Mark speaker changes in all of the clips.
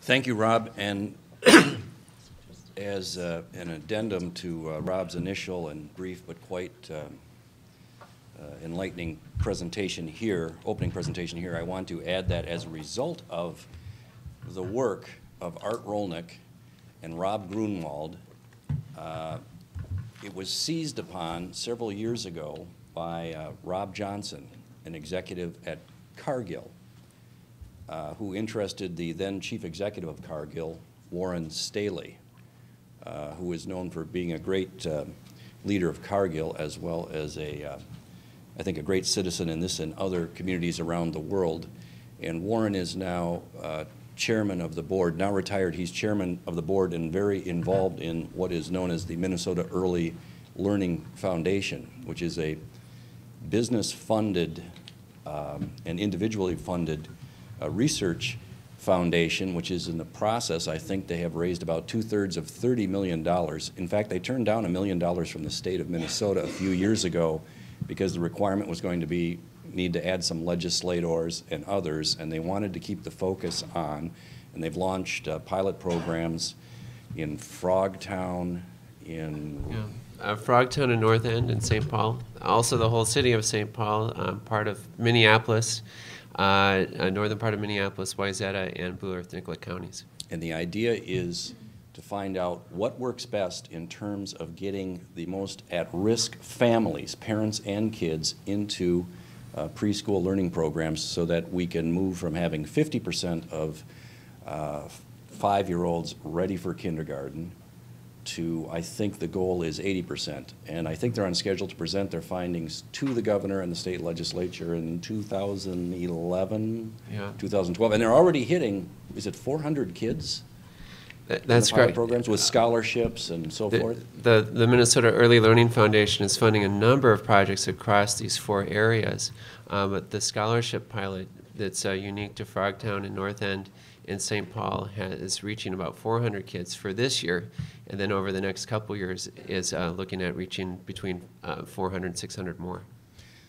Speaker 1: Thank you, Rob. And as an addendum to Rob's initial and brief but quite enlightening presentation here, opening presentation here, I want to add that as a result of the work of Art Rolnick and Rob Grunwald, it was seized upon several years ago by Rob Johnson, an executive at Cargill, who interested the then chief executive of Cargill, Warren Staley, who is known for being a great leader of Cargill, as well as I think, a great citizen in this and other communities around the world. And Warren is now chairman of the board. Now retired, he's chairman of the board and very involved in what is known as the Minnesota Early Learning Foundation, which is a business-funded and individually funded research foundation, which is in the process. I think they have raised about 2/3 of $30 million. In fact, they turned down $1 million from the state of Minnesota a few years ago because the requirement was going to be need to add some legislators and others, and they wanted to keep the focus on, and they've launched pilot programs in Frogtown,
Speaker 2: Frogtown and North End in St. Paul. Also the whole city of St. Paul, part of Minneapolis, northern part of Minneapolis, Wayzata, and Blue Earth Nicollet counties.
Speaker 1: And the idea is to find out what works best in terms of getting the most at-risk families, parents and kids, into preschool learning programs so that we can move from having 50% of 5-year-olds ready for kindergarten to, I think the goal is 80%. And I think they're on schedule to present their findings to the governor and the state legislature in 2011, 2012. And they're already hitting, is it 400 kids?
Speaker 2: That's correct.
Speaker 1: Programs with scholarships and so forth?
Speaker 2: The Minnesota Early Learning Foundation is funding a number of projects across these 4 areas. But the scholarship pilot that's unique to Frogtown and North End in St. Paul is reaching about 400 kids for this year. And then over the next couple years is looking at reaching between 400 and 600 more.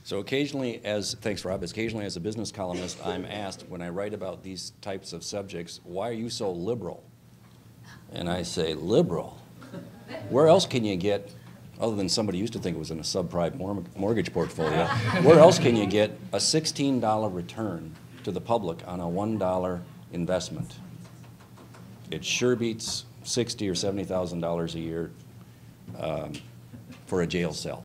Speaker 1: So occasionally, thanks Rob, occasionally as a business columnist, I'm asked when I write about these types of subjects, why are you so liberal? And I say, liberal? Where else can you get, other than somebody used to think it was in a subprime mortgage portfolio, where else can you get a $16 return to the public on a $1 investment? It sure beats $60,000 or $70,000 a year for a jail cell.